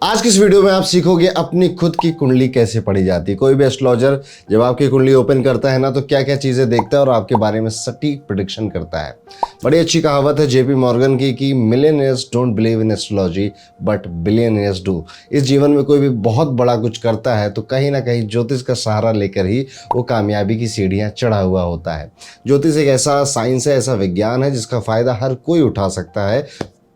आज की इस वीडियो में आप सीखोगे अपनी खुद की कुंडली कैसे पढ़ी जाती है। कोई भी एस्ट्रोलॉजर जब आपकी कुंडली ओपन करता है ना, तो क्या क्या चीज़ें देखता है और आपके बारे में सटीक प्रेडिक्शन करता है। बड़ी अच्छी कहावत है जेपी मॉर्गन की कि millionaires don't believe in astrology but billionaires do. इस जीवन में कोई भी बहुत बड़ा कुछ करता है तो कहीं ना कहीं ज्योतिष का सहारा लेकर ही वो कामयाबी की सीढ़ियाँ चढ़ा हुआ होता है। ज्योतिष एक ऐसा साइंस है, ऐसा विज्ञान है जिसका फ़ायदा हर कोई उठा सकता है।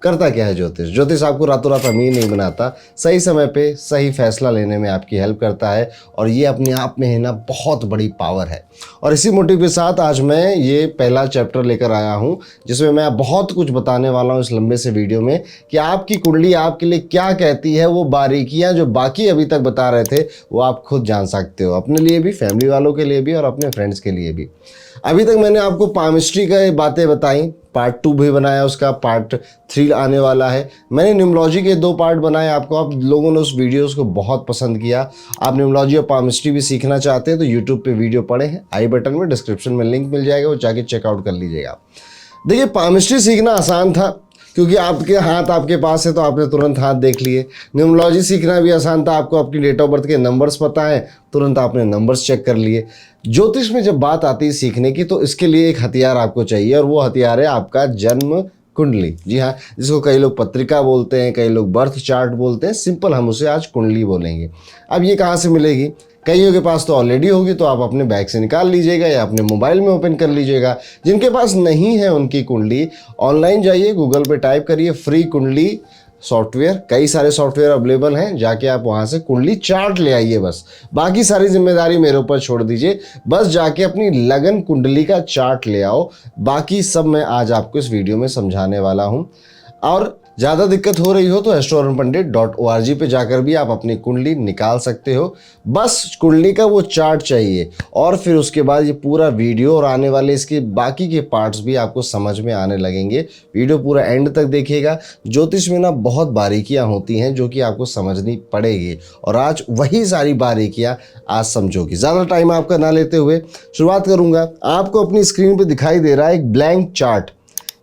करता क्या है ज्योतिष? ज्योतिष आपको रातों रात अमीर नहीं बनाता, सही समय पे सही फैसला लेने में आपकी हेल्प करता है और ये अपने आप में है ना बहुत बड़ी पावर है। और इसी मोटिव के साथ आज मैं ये पहला चैप्टर लेकर आया हूँ जिसमें मैं बहुत कुछ बताने वाला हूँ इस लंबे से वीडियो में कि आपकी कुंडली आपके लिए क्या कहती है। वो बारीकियाँ जो बाकी अभी तक बता रहे थे वो आप खुद जान सकते हो, अपने लिए भी, फैमिली वालों के लिए भी और अपने फ्रेंड्स के लिए भी। अभी तक मैंने आपको पामिस्ट्री का बातें बताई, पार्ट 2 भी बनाया, उसका पार्ट 3 आने वाला है। मैंने न्यूमरोलॉजी के 2 पार्ट बनाए आपको, आप लोगों ने उस वीडियोस को बहुत पसंद किया। आप न्यूमरोलॉजी और पामिस्ट्री भी सीखना चाहते हैं तो यूट्यूब पे वीडियो पड़े हैं, आई बटन में डिस्क्रिप्शन में लिंक मिल जाएगा, वो जाके चेकआउट कर लीजिएगा। देखिए, पामिस्ट्री सीखना आसान था क्योंकि आपके हाथ आपके पास है तो आपने तुरंत हाथ देख लिए। न्यूमरोलॉजी सीखना भी आसान था, आपको अपनी डेट ऑफ बर्थ के नंबर्स पता है, तुरंत आपने नंबर्स चेक कर लिए। ज्योतिष में जब बात आती है सीखने की तो इसके लिए एक हथियार आपको चाहिए और वो हथियार है आपका जन्म कुंडली। जी हाँ, जिसको कई लोग पत्रिका बोलते हैं, कई लोग बर्थ चार्ट बोलते हैं, सिंपल हम उसे आज कुंडली बोलेंगे। अब ये कहाँ से मिलेगी? कईयों के पास तो ऑलरेडी होगी तो आप अपने बैग से निकाल लीजिएगा या अपने मोबाइल में ओपन कर लीजिएगा। जिनके पास नहीं है उनकी कुंडली, ऑनलाइन जाइए, गूगल पे टाइप करिए फ्री कुंडली सॉफ्टवेयर, कई सारे सॉफ्टवेयर अवेलेबल हैं, जाके आप वहाँ से कुंडली चार्ट ले आइए। बस बाकी सारी जिम्मेदारी मेरे ऊपर छोड़ दीजिए, बस जाके अपनी लगन कुंडली का चार्ट ले आओ। बाकी सब मैं आज आपको इस वीडियो में समझाने वाला हूँ। और ज़्यादा दिक्कत हो रही हो तो astroarunpandit.org पे जाकर भी आप अपनी कुंडली निकाल सकते हो। बस कुंडली का वो चार्ट चाहिए और फिर उसके बाद ये पूरा वीडियो और आने वाले इसके बाकी के पार्ट्स भी आपको समझ में आने लगेंगे। वीडियो पूरा एंड तक देखिएगा। ज्योतिष में ना बहुत बारीकियां होती हैं जो कि आपको समझनी पड़ेगी और आज वही सारी बारीकियां आज समझोगी। ज़्यादा टाइम आपका ना लेते हुए शुरुआत करूँगा। आपको अपनी स्क्रीन पर दिखाई दे रहा है एक ब्लैंक चार्ट,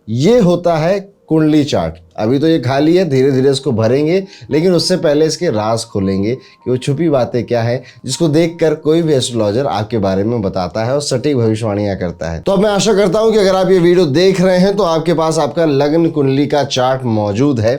ये होता है कुंडली चार्ट। अभी तो ये खाली है, धीरे धीरे इसको भरेंगे, लेकिन उससे पहले इसके राज खोलेंगे कि वो छुपी बातें क्या है जिसको देखकर कोई भी एस्ट्रोलॉजर आपके बारे में बताता है और सटीक भविष्यवाणियां करता है। तो अब मैं आशा करता हूं कि अगर आप ये वीडियो देख रहे हैं तो आपके पास आपका लग्न कुंडली का चार्ट मौजूद है।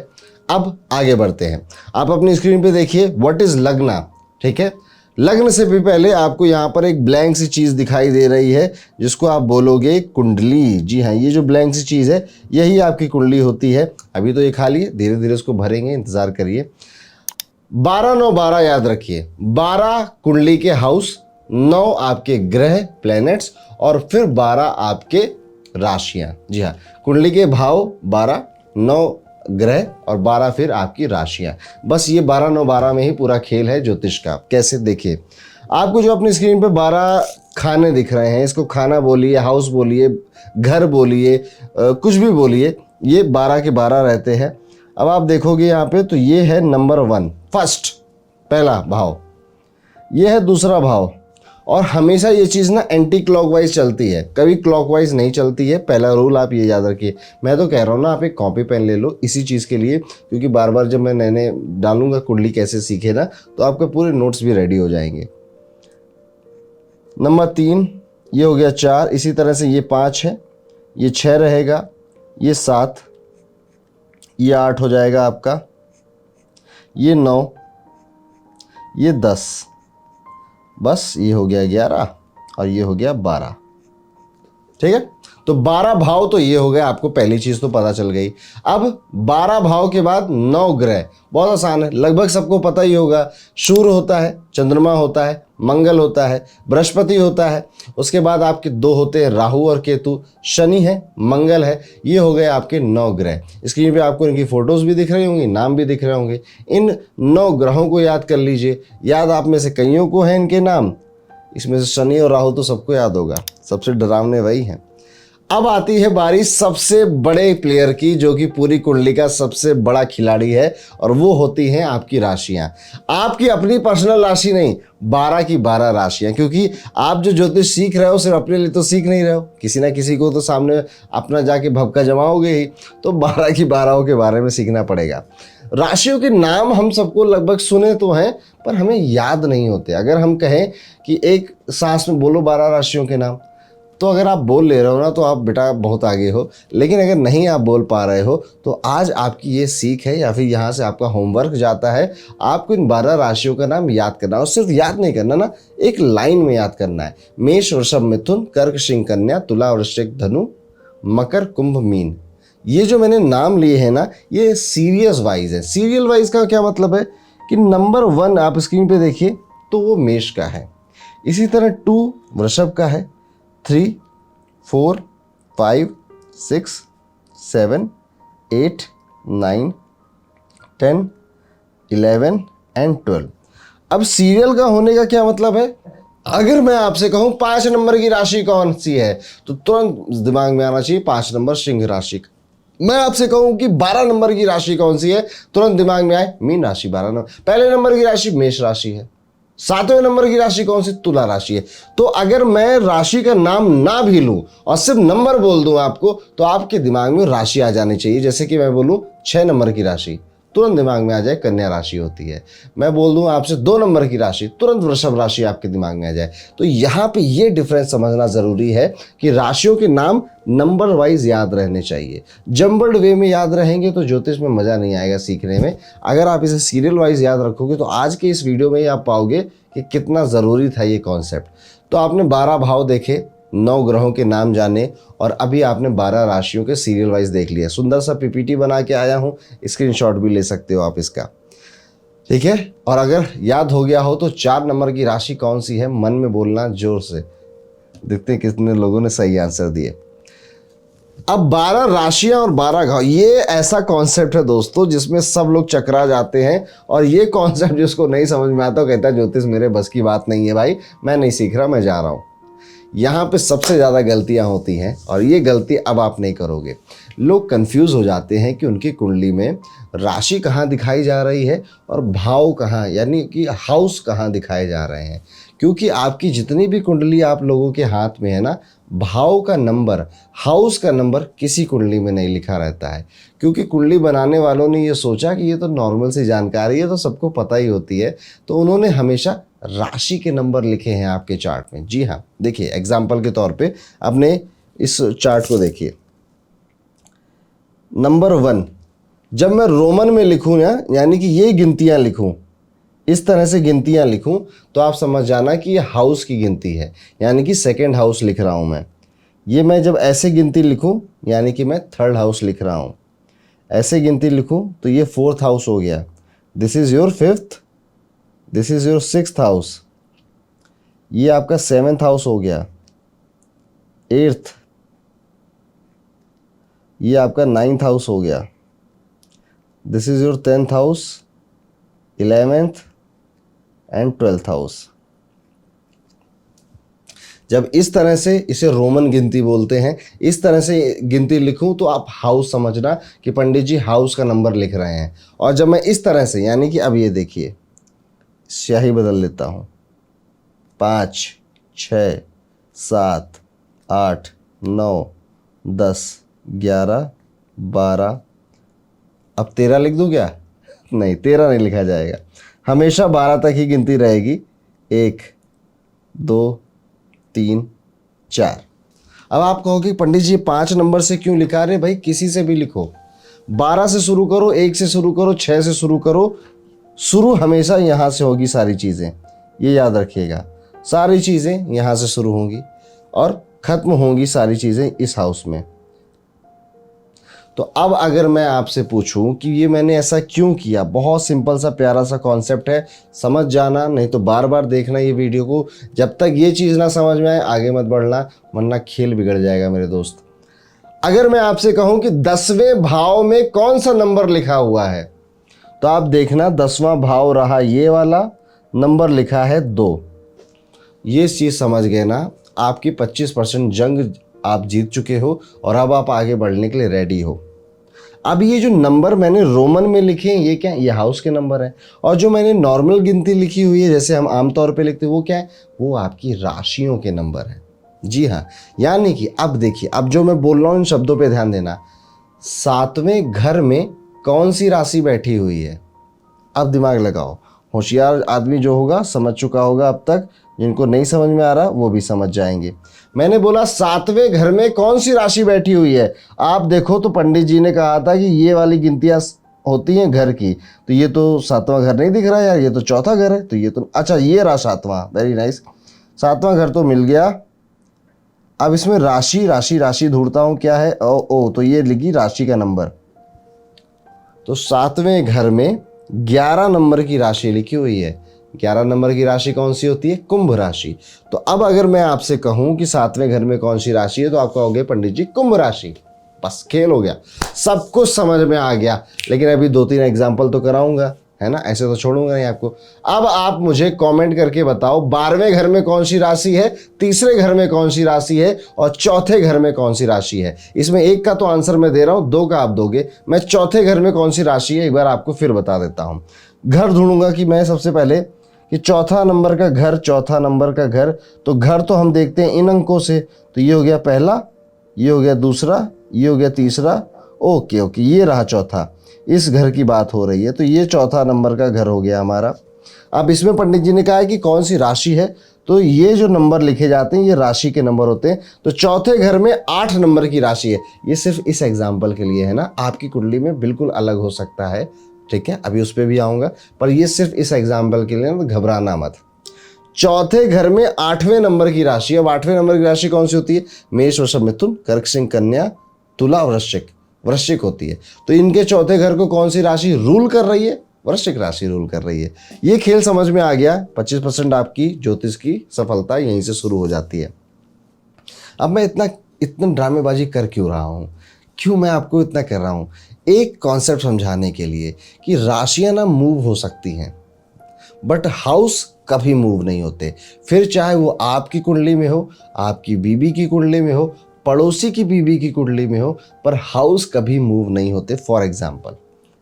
अब आगे बढ़ते हैं। आप अपनी स्क्रीन पे देखिए व्हाट इज लग्ना। ठीक है, लग्न से भी पहले आपको यहाँ पर एक ब्लैंक सी चीज़ दिखाई दे रही है जिसको आप बोलोगे कुंडली। जी हाँ, ये जो ब्लैंक सी चीज़ है यही आपकी कुंडली होती है। अभी तो ये खाली है, धीरे धीरे इसको भरेंगे, इंतज़ार करिए। 12 9 12 याद रखिए, 12 कुंडली के हाउस, 9 आपके ग्रह प्लैनेट्स और फिर 12 आपके राशियाँ। जी हाँ, कुंडली के भाव 12, 9 ग्रह और 12 फिर आपकी राशियां। बस ये 12 9 12 में ही पूरा खेल है ज्योतिष का। कैसे? देखिए, आपको जो अपनी स्क्रीन पे 12 खाने दिख रहे हैं, इसको खाना बोलिए, हाउस बोलिए, घर बोलिए, कुछ भी बोलिए, ये 12 के 12 रहते हैं। अब आप देखोगे यहाँ पे तो ये है नंबर 1, फर्स्ट, पहला भाव, ये है दूसरा भाव। और हमेशा ये चीज़ ना एंटी क्लॉकवाइज चलती है, कभी क्लॉकवाइज नहीं चलती है। पहला रूल आप ये याद रखिए। मैं तो कह रहा हूँ ना, आप एक कॉपी पेन ले लो इसी चीज़ के लिए, क्योंकि बार बार जब मैं नए डालूंगा कुंडली कैसे सीखे ना, तो आपके पूरे नोट्स भी रेडी हो जाएंगे। नंबर 3 ये हो गया 4, इसी तरह से ये 5 है, ये 6 रहेगा, ये 7, ये 8 हो जाएगा आपका, ये 9, ये 10, बस ये हो गया 11 और ये हो गया 12। ठीक है, तो 12 भाव तो ये हो गया, आपको पहली चीज तो पता चल गई। अब 12 भाव के बाद 9 ग्रह, बहुत आसान है, लगभग सबको पता ही होगा। सूर्य होता है, चंद्रमा होता है, मंगल होता है, बृहस्पति होता है, उसके बाद आपके 2 होते हैं राहु और केतु, शनि है, मंगल है। ये हो गए आपके 9 ग्रह। स्क्रीन पे आपको इनकी फोटोज भी दिख रही होंगी, नाम भी दिख रहे होंगे। इन 9 ग्रहों को याद कर लीजिए। याद आप में से कईयों को हैं इनके नाम, इसमें से शनि और राहु तो सबको याद होगा, सबसे डरावने वही हैं। अब आती है बारी सबसे बड़े प्लेयर की, जो कि पूरी कुंडली का सबसे बड़ा खिलाड़ी है, और वो होती हैं आपकी राशियां। आपकी अपनी पर्सनल राशि नहीं, 12 की 12 राशियां। क्योंकि आप जो ज्योतिष सीख रहे हो सिर्फ अपने लिए तो सीख नहीं रहे हो, किसी ना किसी को तो सामने अपना जाके भभका जमाओगे ही, तो 12 की 12 के बारे में सीखना पड़ेगा। राशियों के नाम हम सबको लगभग सुने तो हैं, पर हमें याद नहीं होते। अगर हम कहें कि एक सांस में बोलो 12 राशियों के नाम, तो अगर आप बोल ले रहे हो ना तो आप बेटा बहुत आगे हो। लेकिन अगर नहीं आप बोल पा रहे हो तो आज आपकी ये सीख है, या फिर यहाँ से आपका होमवर्क जाता है, आपको इन 12 राशियों का नाम याद करना। और सिर्फ याद नहीं करना ना, एक लाइन में याद करना है। मेष, वृषभ, मिथुन, कर्क, सिंह, कन्या, तुला, वृश्चिक, धनु, मकर, कुंभ, मीन। ये जो मैंने नाम लिए हैं ना, ये सीरियस वाइज है। सीरियल वाइज का क्या मतलब है कि नंबर 1 आप स्क्रीन पे देखिए तो वो मेष का है, इसी तरह 2 वृषभ का है, 3, 4, 5, 6, 7, 8, 9, 10, 11 एंड 12। अब सीरियल का होने का क्या मतलब है? अगर मैं आपसे कहूं 5 नंबर की राशि कौन सी है तो तुरंत दिमाग में आना चाहिए 5 नंबर सिंह राशि का। मैं आपसे कहूं कि 12 नंबर की राशि कौन सी है, तुरंत दिमाग में आए मीन राशि। 12 नंबर, पहले नंबर की राशि मेष राशि है। 7वें नंबर की राशि कौन सी? तुला राशि है। तो अगर मैं राशि का नाम ना भी लूं और सिर्फ नंबर बोल दूं आपको, तो आपके दिमाग में राशि आ जानी चाहिए। जैसे कि मैं बोलूं 6 नंबर की राशि, तुरंत दिमाग में आ जाए कन्या राशि होती है। मैं बोल दूं आपसे 2 नंबर की राशि, तुरंत वृषभ राशि आपके दिमाग में आ जाए। तो यहाँ पे ये डिफरेंस समझना जरूरी है कि राशियों के नाम नंबर वाइज याद रहने चाहिए। जम्बल्ड वे में याद रहेंगे तो ज्योतिष में मजा नहीं आएगा सीखने में। अगर आप इसे सीरियल वाइज याद रखोगे तो आज के इस वीडियो में ही आप पाओगे कि कितना ज़रूरी था ये कॉन्सेप्ट। तो आपने 12 भाव देखे, 9 ग्रहों के नाम जाने, और अभी आपने 12 राशियों के सीरियल वाइज देख लिया। सुंदर सा पीपीटी बना के आया हूँ, स्क्रीनशॉट भी ले सकते हो आप इसका, ठीक है। और अगर याद हो गया हो तो 4 नंबर की राशि कौन सी है, मन में बोलना जोर से। देखते हैं कितने लोगों ने सही आंसर दिए। अब 12 राशियां और 12 घाव, ये ऐसा कॉन्सेप्ट है दोस्तों जिसमें सब लोग चकरा जाते हैं। और ये कॉन्सेप्ट जिसको नहीं समझ में आता, कहता है ज्योतिष मेरे बस की बात नहीं है भाई, मैं नहीं सीख रहा, मैं जा रहा हूँ। यहाँ पे सबसे ज़्यादा गलतियाँ होती हैं, और ये गलती अब आप नहीं करोगे। लोग कंफ्यूज हो जाते हैं कि उनकी कुंडली में राशि कहाँ दिखाई जा रही है और भाव कहाँ, यानी कि हाउस कहाँ दिखाए जा रहे हैं। क्योंकि आपकी जितनी भी कुंडली आप लोगों के हाथ में है ना, भाव का नंबर, हाउस का नंबर किसी कुंडली में नहीं लिखा रहता है। क्योंकि कुंडली बनाने वालों ने ये सोचा कि ये तो नॉर्मल सी जानकारी है, तो सबको पता ही होती है, तो उन्होंने हमेशा राशि के नंबर लिखे हैं आपके चार्ट में। जी हाँ, देखिए एग्जाम्पल के तौर पे आपने इस चार्ट को देखिए। नंबर 1 जब मैं रोमन में लिखूँ ना, यानी कि ये गिनतियाँ लिखूँ, इस तरह से गिनतियाँ लिखूं, तो आप समझ जाना कि ये हाउस की गिनती है, यानी कि 2nd हाउस लिख रहा हूं मैं। ये मैं जब ऐसे गिनती लिखूं, यानी कि मैं 3rd हाउस लिख रहा हूं। ऐसे गिनती लिखूं तो ये 4th हाउस हो गया। This is your 5th, this is your 6th house, ये आपका 7th हाउस हो गया, 8th, ये आपका 9th हाउस हो गया, this is your 10th house, 11th and 12th house. जब इस तरह से, इसे रोमन गिनती बोलते हैं, इस तरह से गिनती लिखूं तो आप हाउस समझना कि पंडित जी हाउस का नंबर लिख रहे हैं। और जब मैं इस तरह से, यानी कि अब ये देखिए, स्याही बदल लेता हूं, 5, 6, 7, 8, 9, 10, 11, 12, अब 13 लिख दूं क्या? नहीं, 13 नहीं लिखा जाएगा, हमेशा 12 तक ही गिनती रहेगी। 1, 2, 3, 4। अब आप कहोगे पंडित जी 5 नंबर से क्यों लिखा रहे? भाई किसी से भी लिखो, 12 से शुरू करो, 1 से शुरू करो, 6 से शुरू करो, शुरू हमेशा यहाँ से होगी। सारी चीज़ें ये याद रखिएगा, सारी चीज़ें यहाँ से शुरू होंगी और ख़त्म होंगी सारी चीज़ें इस हाउस में। तो अब अगर मैं आपसे पूछूं कि ये मैंने ऐसा क्यों किया, बहुत सिंपल सा प्यारा सा कॉन्सेप्ट है, समझ जाना, नहीं तो बार बार देखना ये वीडियो को। जब तक ये चीज़ ना समझ में आए आगे मत बढ़ना, वरना खेल बिगड़ जाएगा मेरे दोस्त। अगर मैं आपसे कहूं कि 10वें भाव में कौन सा नंबर लिखा हुआ है, तो आप देखना 10वां भाव रहा ये वाला, नंबर लिखा है 2। ये चीज़ समझ गए ना, आपकी 25% जंग आप जीत चुके हो और अब आप आगे बढ़ने के लिए रेडी हो। अब ये जो नंबर मैंने रोमन में लिखे हैं, ये क्या है? ये हाउस के नंबर है। और जो मैंने नॉर्मल गिनती लिखी हुई है, जैसे हम आमतौर पे लिखते हैं, वो क्या है? वो आपकी राशियों के नंबर है। जी हाँ, यानी कि अब देखिए, अब जो मैं बोल रहा हूँ इन शब्दों पे ध्यान देना। 7वें घर में कौन सी राशि बैठी हुई है। अब दिमाग लगाओ, होशियार आदमी जो होगा समझ चुका होगा अब तक, जिनको नहीं समझ में आ रहा वो भी समझ जाएंगे। मैंने बोला 7वें घर में कौन सी राशि बैठी हुई है। आप देखो तो पंडित जी ने कहा था कि ये वाली गिनतियां होती हैं घर की, तो ये तो 7वां घर नहीं दिख रहा यार, ये तो चौथा घर है, तो ये तो अच्छा ये रहा 7वां, वेरी नाइस, 7वां घर तो मिल गया। अब इसमें राशि राशि राशि ढूंढता हूं क्या है। ओ तो ये लिखी राशि का नंबर, तो 7वें घर में 11 नंबर की राशि लिखी हुई है। 11 नंबर की राशि कौन सी होती है, कुंभ राशि। तो अब अगर मैं आपसे कहूं कि 7वें घर में कौन सी राशि है, तो आप कहोगे पंडित जी कुंभ राशि। बस खेल हो गया, सब कुछ समझ में आ गया। लेकिन अभी 2-3 एग्जाम्पल तो कराऊंगा, है ना, ऐसे तो छोड़ूंगा नहीं आपको। अब आप मुझे कमेंट करके बताओ 12वें घर में कौन सी राशि है, तीसरे घर में कौन सी राशि है और चौथे घर में कौन सी राशि है। इसमें एक का तो आंसर मैं दे रहा हूं, 2 का आप दोगे। मैं चौथे घर में कौन सी राशि है एक बार आपको फिर बता देता हूं। घर ढूंढूंगा कि मैं सबसे पहले कि चौथा नंबर का घर, चौथा नंबर का घर, तो घर तो हम देखते हैं इन अंकों से, तो ये हो गया पहला, ये हो गया दूसरा, ये हो गया तीसरा, ओके ये रहा चौथा। इस घर की बात हो रही है, तो ये चौथा नंबर का घर हो गया हमारा। अब इसमें पंडित जी ने कहा है कि कौन सी राशि है, तो ये जो नंबर लिखे जाते हैं ये राशि के नंबर होते हैं। तो चौथे घर में 8 नंबर की राशि है। ये सिर्फ इस एग्जाम्पल के लिए है ना, आपकी कुंडली में बिल्कुल अलग हो सकता है, ठीक है, अभी उस पर भी आऊँगा, पर ये सिर्फ इस एग्जाम्पल के लिए, घबराना मत। चौथे घर में 8वें नंबर की राशि। अब 8वें नंबर की राशि कौन सी होती है, मेष, वृषभ, मिथुन, कर्क, सिंह, कन्या, तुला, वृश्चिक होती है। तो इनके चौथे घर को कौन सी राशि रूल कर रही है, वृश्चिक राशि रूल कर रही है। ये खेल समझ में आ गया। 25% आपकी ज्योतिष की सफलता यहीं से शुरू हो जाती है। अब मैं इतना ड्रामेबाजी कर क्यों रहा हूँ, क्यों मैं आपको इतना कर रहा हूँ, एक कॉन्सेप्ट समझाने के लिए कि राशियां ना मूव हो सकती हैं बट हाउस कभी मूव नहीं होते। फिर चाहे वो आपकी कुंडली में हो, आपकी बीबी की कुंडली में हो, पड़ोसी की बीबी की कुंडली में हो, पर हाउस कभी मूव नहीं होते। फॉर एग्जाम्पल,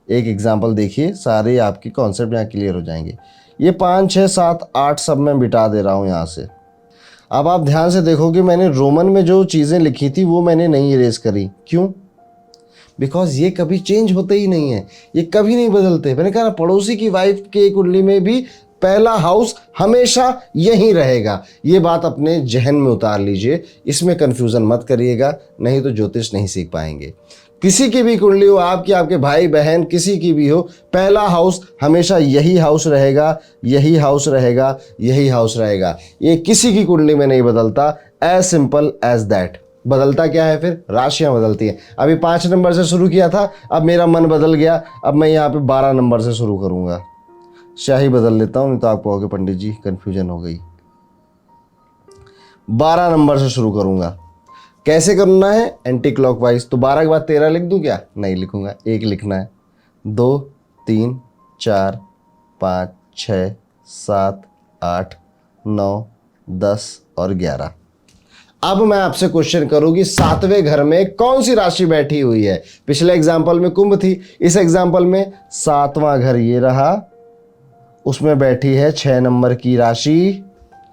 एक एग्जाम्पल देखिए, सारे आपके कॉन्सेप्ट यहाँ क्लियर हो जाएंगे। ये 5, 6, 7, 8 सब मैं बिटा दे रहा हूँ यहाँ से। अब आप ध्यान से देखोगे मैंने रोमन में जो चीज़ें लिखी थी वो मैंने नहीं इरेज करी। क्यों? बिकॉज ये कभी चेंज होते ही नहीं है, ये कभी नहीं बदलते। मैंने कहा ना, पड़ोसी की वाइफ के कुंडली में भी पहला हाउस हमेशा यहीं रहेगा। ये बात अपने जहन में उतार लीजिए, इसमें कंफ्यूजन मत करिएगा, नहीं तो ज्योतिष नहीं सीख पाएंगे। किसी की भी कुंडली हो, आपकी, आपके भाई बहन किसी की भी हो, पहला हाउस हमेशा यही हाउस रहेगा, यही हाउस रहेगा, यही हाउस रहेगा। ये किसी की कुंडली में नहीं बदलता। As simple as that. बदलता क्या है फिर? राशियां बदलती हैं। अभी 5 नंबर से शुरू किया था, अब मेरा मन बदल गया, अब मैं यहाँ पे 12 नंबर से शुरू करूंगा। शाही बदल लेता हूं, नहीं तो आप कहोगे पंडित जी कंफ्यूजन हो गई। 12 नंबर से शुरू करूंगा। कैसे करना है? Anti clockwise. तो 12 के बाद 13 लिख दूं क्या? नहीं लिखूंगा, 1 लिखना है। 2, 3, 4, 5, 6, 7, 8, 9, 10 और 11। अब मैं आपसे क्वेश्चन करूं कि 7वें घर में कौन सी राशि बैठी हुई है। पिछले एग्जाम्पल में कुंभ थी, इस एग्जाम्पल में 7वां घर ये रहा, उसमें बैठी है 6 नंबर की राशि।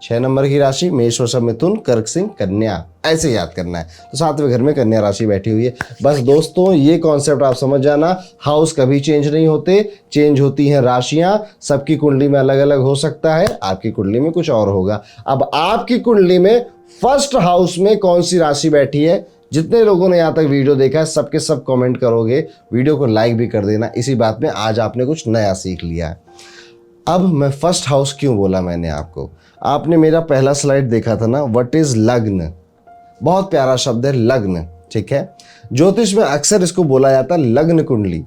6 नंबर की राशि मेष, वृषभ, मिथुन, कर्क, सिंह, कन्या, ऐसे याद करना है। तो 7वें घर में कन्या राशि बैठी हुई है। बस दोस्तों, ये कॉन्सेप्ट आप समझ जाना, हाउस कभी चेंज नहीं होते, चेंज होती हैं राशियां। सबकी कुंडली में अलग अलग हो सकता है, आपकी कुंडली में कुछ और होगा। अब आपकी कुंडली में फर्स्ट हाउस में कौन सी राशि बैठी है? जितने लोगों ने यहाँ तक वीडियो देखा है सबके सब कमेंट करोगे, वीडियो को लाइक भी कर देना। इसी बात में आज आपने कुछ नया सीख लिया है। अब मैं फर्स्ट हाउस क्यों बोला मैंने आपको, आपने मेरा पहला स्लाइड देखा था ना, व्हाट इज लग्न। बहुत प्यारा शब्द है लग्न, ठीक है। ज्योतिष में अक्सर इसको बोला जाता है लग्न कुंडली।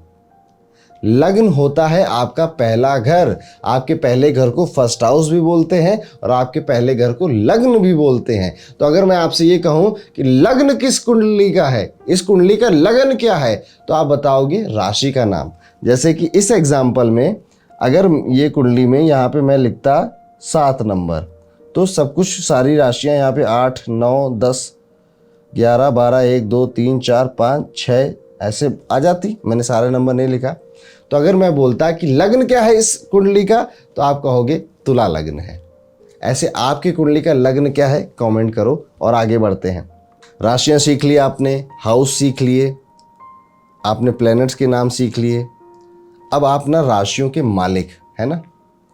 लग्न होता है आपका पहला घर। आपके पहले घर को फर्स्ट हाउस भी बोलते हैं और आपके पहले घर को लग्न भी बोलते हैं। तो अगर मैं आपसे ये कहूं कि लग्न किस कुंडली का है, इस कुंडली का लगन क्या है, तो आप बताओगे राशि का नाम। जैसे कि इस एग्जाम्पल में अगर ये कुंडली में यहाँ पे मैं लिखता 7 नंबर, तो सब कुछ सारी राशियाँ यहाँ पे 8, 9, 10, 11, 12, 1, 2, 3, 4, 5, 6 ऐसे आ जाती। मैंने सारे नंबर नहीं लिखा। तो अगर मैं बोलता कि लग्न क्या है इस कुंडली का, तो आप कहोगे तुला लग्न है। ऐसे आपकी कुंडली का लग्न क्या है कमेंट करो और आगे बढ़ते हैं। राशियाँ सीख लिया आपने, हाउस सीख लिए, आपने प्लैनेट्स के नाम सीख लिए। अब आप ना राशियों के मालिक है ना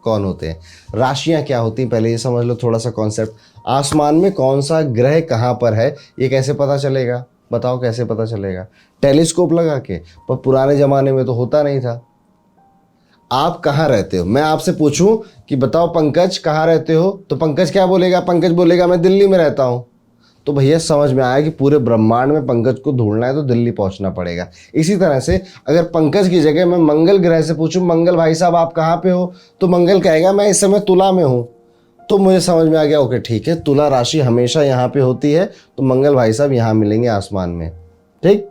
कौन होते हैं, राशियां क्या होती हैं पहले ये समझ लो थोड़ा सा कॉन्सेप्ट। आसमान में कौन सा ग्रह कहाँ पर है ये कैसे पता चलेगा, बताओ कैसे पता चलेगा? टेलीस्कोप लगा के, पर पुराने ज़माने में तो होता नहीं था। आप कहाँ रहते हो, मैं आपसे पूछूं कि बताओ पंकज कहाँ रहते हो, तो पंकज क्या बोलेगा? पंकज बोलेगा मैं दिल्ली में रहता हूँ। तो भैया समझ में आया कि पूरे ब्रह्मांड में पंकज को ढूंढना है तो दिल्ली पहुंचना पड़ेगा। इसी तरह से अगर पंकज की जगह मैं मंगल ग्रह से पूछूं मंगल भाई साहब आप कहाँ पे हो, तो मंगल कहेगा मैं इस समय तुला में हूँ। तो मुझे समझ में आ गया ओके ठीक है, तुला राशि हमेशा यहाँ पे होती है, तो मंगल भाई साहब यहाँ मिलेंगे आसमान में। ठीक,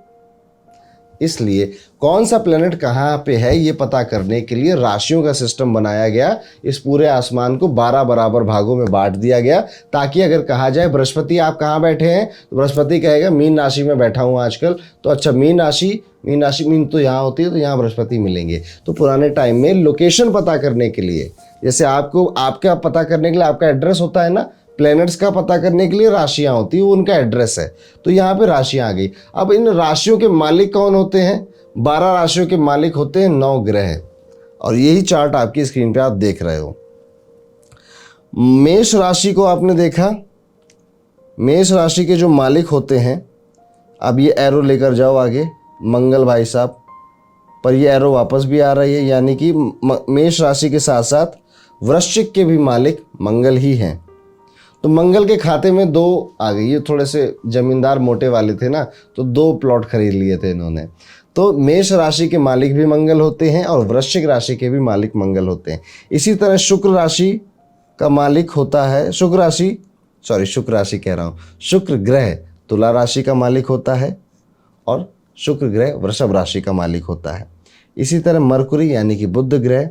इसलिए कौन सा प्लेनेट कहाँ पे है ये पता करने के लिए राशियों का सिस्टम बनाया गया। इस पूरे आसमान को 12 बराबर भागों में बांट दिया गया, ताकि अगर कहा जाए बृहस्पति आप कहाँ बैठे हैं, तो बृहस्पति कहेगा मीन राशि में बैठा हूँ आजकल। तो अच्छा मीन राशि मीन तो यहाँ होती है, तो यहाँ बृहस्पति मिलेंगे। तो पुराने टाइम में लोकेशन पता करने के लिए, जैसे आपको आपका पता करने के लिए आपका एड्रेस होता है ना, प्लैनेट्स का पता करने के लिए राशियां होती है, वो उनका एड्रेस है। तो यहाँ पे राशियां आ गई। अब इन राशियों के मालिक कौन होते हैं? 12 राशियों के मालिक होते हैं 9 ग्रह, और यही चार्ट आपकी स्क्रीन पे आप देख रहे हो। मेष राशि को आपने देखा, मेष राशि के जो मालिक होते हैं, अब ये एरो लेकर जाओ आगे मंगल भाई साहब, पर ये एरो वापस भी आ रही है, यानी कि मेष राशि के साथ साथ वृश्चिक के भी मालिक मंगल ही हैं। तो मंगल के खाते में 2 आ गई, ये थोड़े से जमींदार मोटे वाले थे ना, तो 2 प्लॉट खरीद लिए थे इन्होंने। तो मेष राशि के मालिक भी मंगल होते हैं और वृश्चिक राशि के भी मालिक मंगल होते हैं। इसी तरह शुक्र राशि का मालिक होता है, शुक्र राशि कह रहा हूँ, शुक्र ग्रह तुला राशि का मालिक होता है और शुक्र ग्रह वृषभ राशि का मालिक होता है। इसी तरह मरकुरी यानी कि बुध ग्रह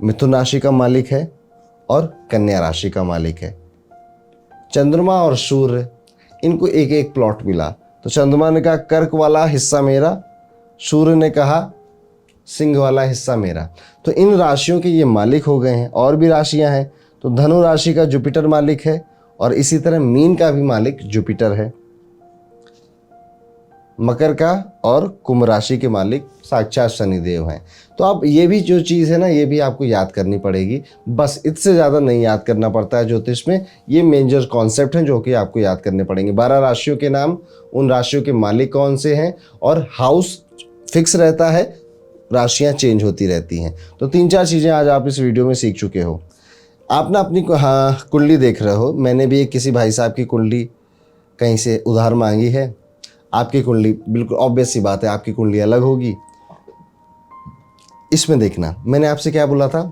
मिथुन राशि का मालिक है और कन्या राशि का मालिक है। चंद्रमा और सूर्य इनको एक एक प्लॉट मिला, तो चंद्रमा ने कहा कर्क वाला हिस्सा मेरा, सूर्य ने कहा सिंह वाला हिस्सा मेरा। तो इन राशियों के ये मालिक हो गए हैं। और भी राशियां हैं, तो धनु राशि का जुपिटर मालिक है और इसी तरह मीन का भी मालिक जुपिटर है। मकर का और कुंभ राशि के मालिक साक्षात शनिदेव हैं। तो आप ये भी जो चीज़ है ना, ये भी आपको याद करनी पड़ेगी, बस इससे ज़्यादा नहीं याद करना पड़ता है ज्योतिष में। ये मेजर कॉन्सेप्ट हैं जो कि आपको याद करने पड़ेंगे। 12 राशियों के नाम, उन राशियों के मालिक कौन से हैं, और हाउस फिक्स रहता है, राशियाँ चेंज होती रहती हैं। तो 3-4 चीज़ें आज आप इस वीडियो में सीख चुके हो। आप ना अपनी कुंडली देख रहे हो, मैंने भी एक किसी भाई साहब की कुंडली कहीं से उधार मांगी है। आपकी कुंडली बिल्कुल ऑब्वियस सी बात है, आपकी कुंडली अलग होगी। इसमें देखना, मैंने आपसे क्या बोला था,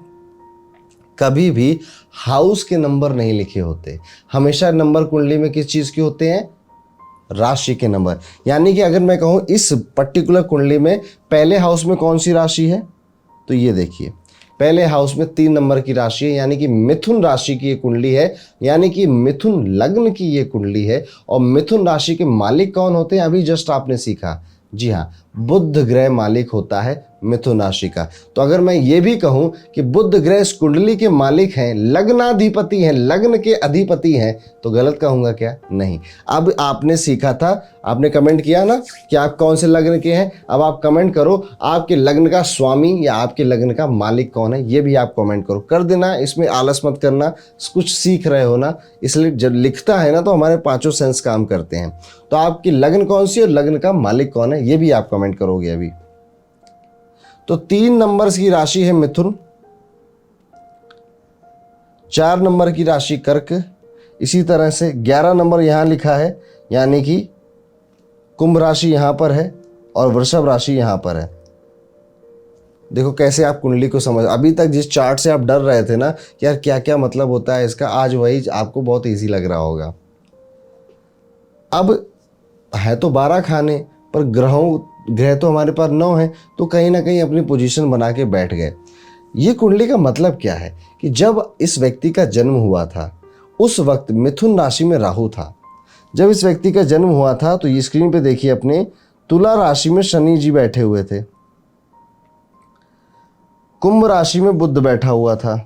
कभी भी हाउस के नंबर नहीं लिखे होते, हमेशा नंबर कुंडली में किस चीज़ के होते हैं, राशि के नंबर। यानी कि अगर मैं कहूँ इस पर्टिकुलर कुंडली में पहले हाउस में कौन सी राशि है, तो ये देखिए पहले हाउस में 3 नंबर की राशि है, यानी कि मिथुन राशि की ये कुंडली है, यानी कि मिथुन लग्न की ये कुंडली है। और मिथुन राशि के मालिक कौन होते हैं, अभी जस्ट आपने सीखा, जी हाँ, बुध ग्रह मालिक होता है मिथुन राशि का। तो अगर मैं ये भी कहूं कि बुध ग्रह इस कुंडली के मालिक हैं, लग्नाधिपति हैं, लग्न के अधिपति हैं, तो गलत कहूंगा क्या? नहीं। अब आपने सीखा था, आपने कमेंट किया ना कि आप कौन से लग्न के हैं, अब आप कमेंट करो आपके लग्न का स्वामी या आपके लग्न का मालिक कौन है, ये भी आप कमेंट करो, कर देना। इसमें आलस मत करना, कुछ सीख रहे हो ना, इसलिए जब लिखता है ना तो हमारे 5 सेंस काम करते हैं। तो आपकी लग्न कौन सी और लग्न का मालिक कौन है, ये भी आप कमेंट करोगे अभी। तो 3 नंबर की राशि है मिथुन, 4 नंबर की राशि कर्क, इसी तरह से 11 नंबर यहां लिखा है, यानी कि कुंभ राशि यहां पर है और वृषभ राशि यहां पर है। देखो कैसे आप कुंडली को समझ, अभी तक जिस चार्ट से आप डर रहे थे ना कि यार क्या क्या मतलब होता है इसका, आज वही आपको बहुत इजी लग रहा होगा। अब है तो 12 खाने, पर ग्रह तो हमारे पास 9 हैं, तो कहीं ना कहीं अपनी पोजीशन बना के बैठ गए। ये कुंडली का मतलब क्या है कि जब इस व्यक्ति का जन्म हुआ था उस वक्त मिथुन राशि में राहु था। जब इस व्यक्ति का जन्म हुआ था तो ये स्क्रीन पे देखिए अपने, तुला राशि में शनि जी बैठे हुए थे, कुंभ राशि में बुध बैठा हुआ था,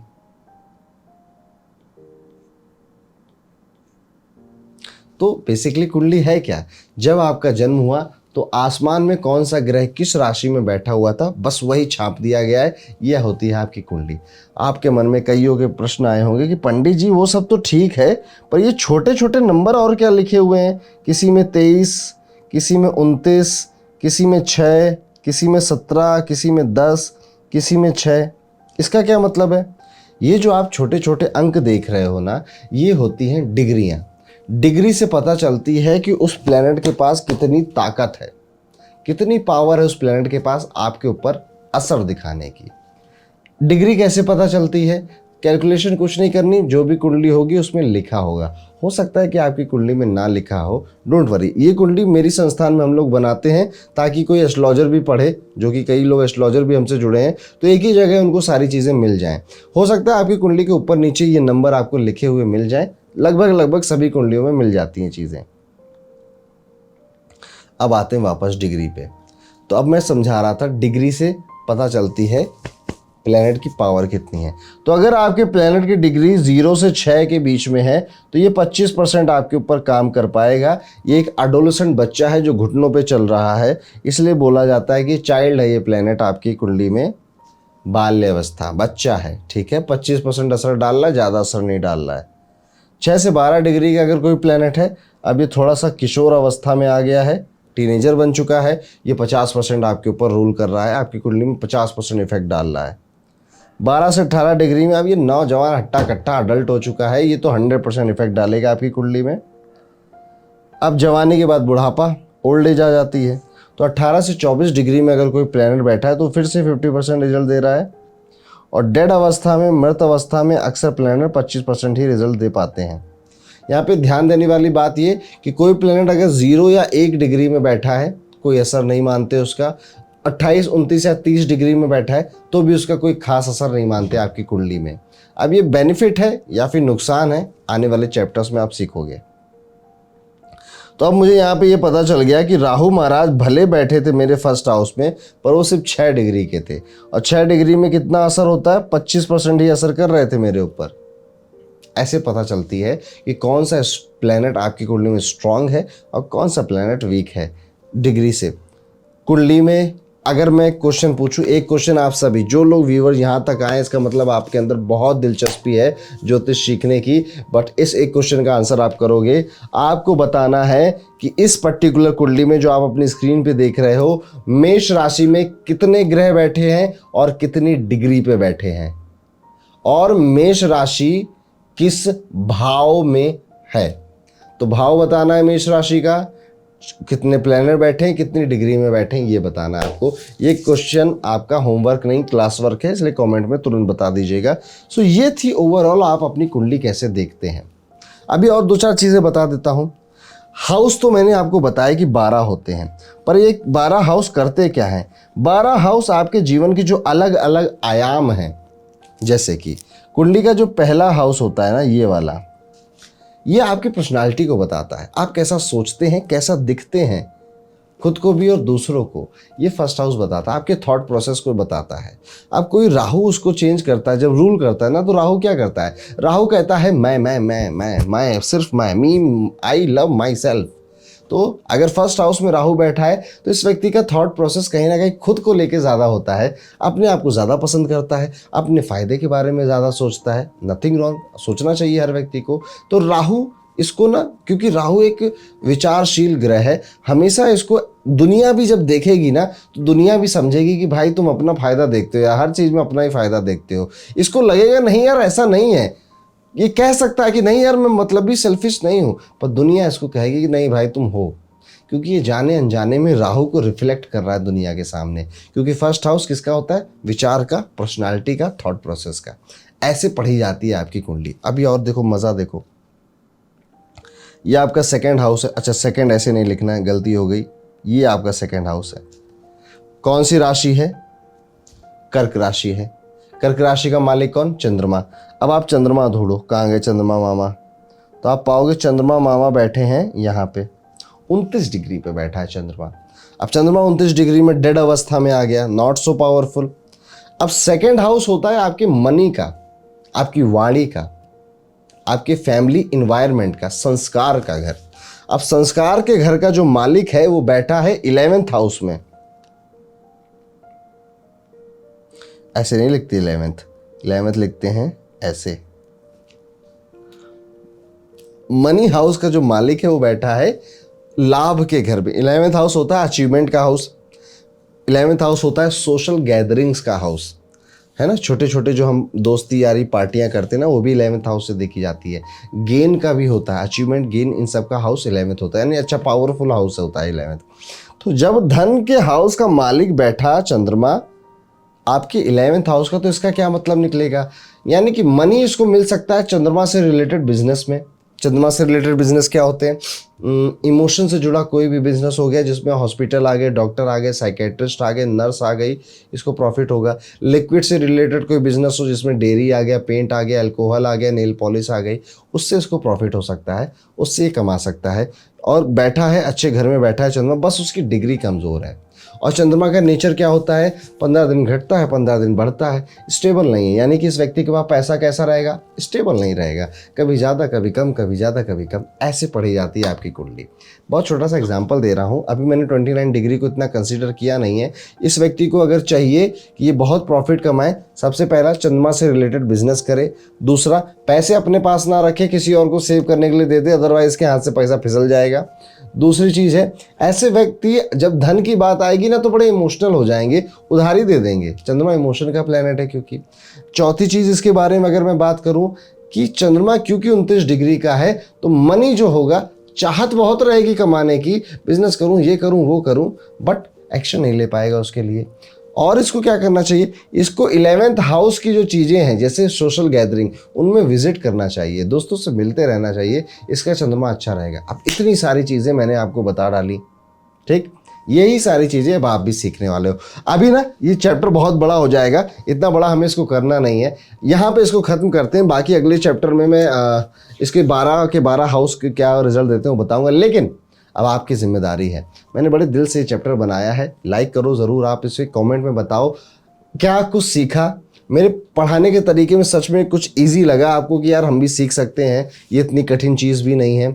तो बेसिकली कुंडली है क्या, जब आपका जन्म हुआ तो आसमान में कौन सा ग्रह किस राशि में बैठा हुआ था, बस वही छाप दिया गया है। यह होती है आपकी कुंडली। आपके मन में कईयों के प्रश्न आए होंगे कि पंडित जी वो सब तो ठीक है, पर ये छोटे छोटे नंबर और क्या लिखे हुए हैं, किसी में 23, किसी में 29, किसी में 6, किसी में 17, किसी में 10, किसी में 6, इसका क्या मतलब है? ये जो आप छोटे छोटे अंक देख रहे हो ना, ये होती हैं डिग्रियां। डिग्री से पता चलती है कि उस प्लेनेट के पास कितनी ताकत है, कितनी पावर है उस प्लेनेट के पास आपके ऊपर असर दिखाने की। डिग्री कैसे पता चलती है? कैलकुलेशन कुछ नहीं करनी, जो भी कुंडली होगी उसमें लिखा होगा। हो सकता है कि आपकी कुंडली में ना लिखा हो, डोंट वरी। ये कुंडली मेरी संस्थान में हम लोग बनाते हैं ताकि कोई एस्ट्रोलॉजर भी पढ़े, जो कि कई लोग एस्ट्रोलॉजर भी हमसे जुड़े हैं, तो एक ही जगह उनको सारी चीज़ें मिल जाएं। हो सकता है आपकी कुंडली के ऊपर नीचे ये नंबर आपको लिखे हुए मिल जाएं, लगभग सभी कुंडलियों में मिल जाती हैं चीज़ें। अब आते हैं वापस डिग्री पे। तो अब मैं समझा रहा था डिग्री से पता चलती है प्लेनेट की पावर कितनी है। तो अगर आपके प्लेनेट की डिग्री 0 से 6 के बीच में है तो ये 25% आपके ऊपर काम कर पाएगा। ये एक एडोलेसेंट बच्चा है जो घुटनों पे चल रहा है, इसलिए बोला जाता है कि चाइल्ड है ये प्लेनेट आपकी कुंडली में, बाल्य अवस्था, बच्चा है, ठीक है। 25% असर डाल रहा है, ज़्यादा असर नहीं डाल रहा है। 6 से 12 डिग्री का अगर कोई प्लेनेट है, अब ये थोड़ा सा किशोर अवस्था में आ गया है, टीनेजर बन चुका है, ये 50% आपके ऊपर रूल कर रहा है, आपकी कुंडली में 50% इफेक्ट डाल रहा है। 12 से 18 डिग्री में अब ये नौजवान हट्टा कट्टा अडल्ट हो चुका है, ये तो 100% इफेक्ट डालेगा आपकी कुंडली में। अब जवानी के बाद बुढ़ापा, ओल्ड एज आ जाती है। तो 18 से 24 डिग्री में अगर कोई प्लेनेट बैठा है तो फिर से 50% रिजल्ट दे रहा है। और डेड अवस्था में, मृत अवस्था में अक्सर प्लेनेट 25% ही रिजल्ट दे पाते हैं। यहाँ पे ध्यान देने वाली बात ये कि कोई प्लेनेट अगर 0 या 1 डिग्री में बैठा है, कोई असर नहीं मानते उसका। 28, 29 या 30 डिग्री में बैठा है तो भी उसका कोई खास असर नहीं मानते आपकी कुंडली में। अब ये बेनिफिट है या फिर नुकसान है, आने वाले चैप्टर्स में आप सीखोगे। तो अब मुझे यहाँ पे ये पता चल गया कि राहु महाराज भले बैठे थे मेरे फर्स्ट हाउस में, पर वो सिर्फ 6 डिग्री के थे। और 6 डिग्री में कितना असर होता है? 25% ही असर कर रहे थे मेरे ऊपर। ऐसे पता चलती है कि कौन सा प्लेनेट आपकी कुंडली में स्ट्रांग है और कौन सा प्लेनेट वीक है डिग्री से। कुंडली में अगर मैं क्वेश्चन पूछूं, एक क्वेश्चन आप सभी जो लोग व्यूअर यहाँ तक आए, इसका मतलब आपके अंदर बहुत दिलचस्पी है ज्योतिष सीखने की। बट इस एक क्वेश्चन का आंसर आप करोगे, आपको बताना है कि इस पर्टिकुलर कुंडली में जो आप अपनी स्क्रीन पे देख रहे हो, मेष राशि में कितने ग्रह बैठे हैं और कितनी डिग्री पे बैठे हैं, और मेष राशि किस भाव में है। तो भाव बताना है मेष राशि का, कितने प्लैनेट बैठे हैं, कितनी डिग्री में बैठे हैं, ये बताना है आपको। ये क्वेश्चन आपका होमवर्क नहीं क्लास वर्क है, इसलिए कमेंट में तुरंत बता दीजिएगा। सो ये थी ओवरऑल आप अपनी कुंडली कैसे देखते हैं। अभी और 2-4 चीज़ें बता देता हूँ। हाउस तो मैंने आपको बताया कि 12 होते हैं, पर ये 12 हाउस करते क्या हैं? 12 हाउस आपके जीवन की जो अलग अलग आयाम हैं, जैसे कि कुंडली का जो पहला हाउस होता है ना, ये वाला, ये आपकी पर्सनालिटी को बताता है। आप कैसा सोचते हैं, कैसा दिखते हैं, खुद को भी और दूसरों को। ये फर्स्ट हाउस बताता है, आपके थॉट प्रोसेस को बताता है। अब कोई राहु उसको चेंज करता है, जब रूल करता है ना, तो राहु क्या करता है? राहु कहता है मैं, सिर्फ मैं, मी, आई लव माई सेल्फ। तो अगर फर्स्ट हाउस में राहु बैठा है तो इस व्यक्ति का थॉट प्रोसेस कहीं ना कहीं खुद को लेके ज़्यादा होता है, अपने आप को ज़्यादा पसंद करता है, अपने फ़ायदे के बारे में ज़्यादा सोचता है। नथिंग रॉन्ग, सोचना चाहिए हर व्यक्ति को। तो राहु इसको ना, क्योंकि राहु एक विचारशील ग्रह है, हमेशा इसको दुनिया भी जब देखेगी ना तो दुनिया भी समझेगी कि भाई तुम अपना फ़ायदा देखते हो या हर चीज़ में अपना ही फ़ायदा देखते हो। इसको लगेगा नहीं यार ऐसा नहीं है, ये कह सकता है कि नहीं यार मैं मतलब भी सेल्फिश नहीं हूँ, पर दुनिया इसको कहेगी कि नहीं भाई तुम हो, क्योंकि ये जाने अनजाने में राहु को रिफ्लेक्ट कर रहा है दुनिया के सामने। क्योंकि फर्स्ट हाउस किसका होता है? विचार का, पर्सनालिटी का, थॉट प्रोसेस का। ऐसे पढ़ी जाती है आपकी कुंडली। अभी और देखो, मज़ा देखो, ये आपका सेकेंड हाउस है। अच्छा, सेकेंड ऐसे नहीं लिखना है, गलती हो गई। ये आपका सेकेंड हाउस है। कौन सी राशि है? कर्क राशि है। कर्क राशि का मालिक कौन? चंद्रमा। अब आप चंद्रमा ढूंढो, कहाँ गए चंद्रमा मामा? तो आप पाओगे चंद्रमा मामा बैठे हैं यहाँ पे, 29 डिग्री पे बैठा है चंद्रमा। अब चंद्रमा 29 डिग्री में डेड अवस्था में आ गया, नॉट सो पावरफुल। अब सेकेंड हाउस होता है आपके मनी का, आपकी वाणी का, आपके फैमिली इन्वायरमेंट का, संस्कार का घर। अब संस्कार के घर का जो मालिक है वो बैठा है 11th हाउस में। ऐसे नहीं लिखती 11th लिखते हैं ऐसे। मनी हाउस का जो मालिक है वो बैठा है लाभ के घर में। 11th हाउस होता है अचीवमेंट का हाउस, 11th हाउस होता है सोशल गैदरिंग्स का हाउस, है ना। छोटे छोटे जो हम दोस्ती यारी पार्टियां करते हैं ना, वो भी 11th हाउस से देखी जाती है। गेन का भी होता है, अचीवमेंट गेन इन सब का हाउस 11th होता है, यानी अच्छा पावरफुल हाउस होता है 11th। तो जब धन के हाउस का मालिक बैठा चंद्रमा आपके 11th हाउस का, तो इसका क्या मतलब निकलेगा, यानी कि मनी इसको मिल सकता है चंद्रमा से रिलेटेड बिजनेस में। चंद्रमा से रिलेटेड बिजनेस क्या होते हैं, इमोशन से जुड़ा कोई भी बिजनेस हो गया जिसमें हॉस्पिटल आ गए, डॉक्टर आ गए, साइकेट्रिस्ट आ गए, नर्स आ गई, इसको प्रॉफिट होगा। लिक्विड से रिलेटेड कोई बिजनेस हो जिसमें डेयरी आ गया, पेंट आ गया, अल्कोहल आ गया, नेल पॉलिश आ गई, उससे इसको प्रॉफिट हो सकता है, उससे ये कमा सकता है। और बैठा है अच्छे घर में बैठा है चंद्रमा, बस उसकी डिग्री कमज़ोर है। और चंद्रमा का नेचर क्या होता है, 15 दिन घटता है, 15 दिन बढ़ता है, स्टेबल नहीं है। यानी कि इस व्यक्ति के पास पैसा कैसा रहेगा, स्टेबल नहीं रहेगा, कभी ज़्यादा कभी कम, कभी ज़्यादा कभी कम, ऐसे पढ़ी जाती है आपकी कुंडली। बहुत छोटा सा एग्जांपल दे रहा हूँ, अभी मैंने 29 डिग्री को इतना कंसीडर किया नहीं है। इस व्यक्ति को अगर चाहिए कि ये बहुत प्रॉफिट कमाए, सबसे पहला चंद्रमा से रिलेटेड बिजनेस करे, दूसरा पैसे अपने पास ना रखे, किसी और को सेव करने के लिए दे दे, अदरवाइज इसके हाथ से पैसा फिसल जाएगा। दूसरी चीज़ है, ऐसे व्यक्ति जब धन की बात आएगी ना तो बड़े इमोशनल हो जाएंगे, उधारी दे देंगे। चंद्रमा इमोशन का प्लैनेट है क्योंकि। चौथी चीज़ इसके बारे में अगर मैं बात करूं कि चंद्रमा क्योंकि 29 डिग्री का है, तो मनी जो होगा, चाहत बहुत रहेगी कमाने की, बिजनेस करूं, ये करूं, वो करूं, बट एक्शन नहीं ले पाएगा उसके लिए। और इसको क्या करना चाहिए, इसको 11th हाउस की जो चीज़ें हैं जैसे सोशल गैदरिंग, उनमें विजिट करना चाहिए, दोस्तों से मिलते रहना चाहिए, इसका चंद्रमा अच्छा रहेगा। अब इतनी सारी चीज़ें मैंने आपको बता डाली, ठीक, यही सारी चीज़ें अब आप भी सीखने वाले हो। अभी ना ये चैप्टर बहुत बड़ा हो जाएगा, इतना बड़ा हमें इसको करना नहीं है, यहाँ पे इसको ख़त्म करते हैं। बाकी अगले चैप्टर में मैं इसके 12 के 12 हाउस के क्या रिजल्ट देते हैं वो बताऊँगा, लेकिन अब आपकी जिम्मेदारी है। मैंने बड़े दिल से ये चैप्टर बनाया है, लाइक करो ज़रूर आप इसे, कमेंट में बताओ क्या कुछ सीखा। मेरे पढ़ाने के तरीके में सच में कुछ इजी लगा आपको कि यार हम भी सीख सकते हैं, ये इतनी कठिन चीज़ भी नहीं है।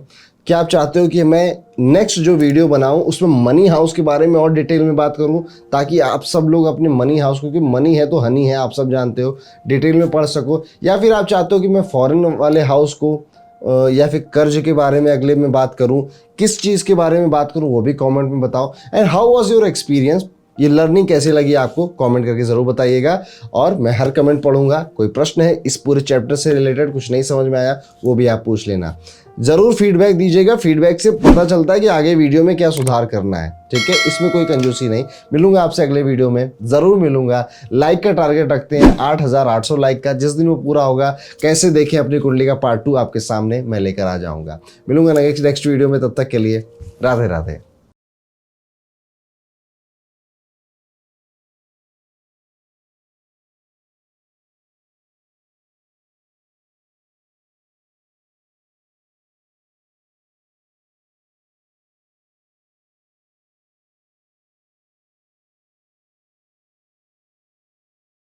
क्या आप चाहते हो कि मैं नेक्स्ट जो वीडियो बनाऊं उसमें मनी हाउस के बारे में और डिटेल में बात करूं, ताकि आप सब लोग अपने मनी हाउस, क्योंकि मनी है तो हनी है, आप सब जानते हो, डिटेल में पढ़ सको। या फिर आप चाहते हो कि मैं फॉरेन वाले हाउस को या फिर कर्ज के बारे में अगले में बात करूं, किस चीज़ के बारे में बात करूं, वो भी कमेंट में बताओ। And how was your experience, ये लर्निंग कैसे लगी आपको, कमेंट करके ज़रूर बताइएगा। और मैं हर कमेंट पढ़ूंगा। कोई प्रश्न है इस पूरे चैप्टर से रिलेटेड, कुछ नहीं समझ में आया, वो भी आप पूछ लेना। ज़रूर फीडबैक दीजिएगा, फीडबैक से पता चलता है कि आगे वीडियो में क्या सुधार करना है, ठीक है। इसमें कोई कंजूसी नहीं। मिलूंगा आपसे अगले वीडियो में, ज़रूर मिलूंगा। लाइक का टारगेट रखते हैं 8800 लाइक का, जिस दिन वो पूरा होगा कैसे देखें अपनी कुंडली का पार्ट 2 आपके सामने मैं लेकर आ जाऊंगा। मिलूंगा नेक्स्ट वीडियो में, तब तक के लिए राधे राधे।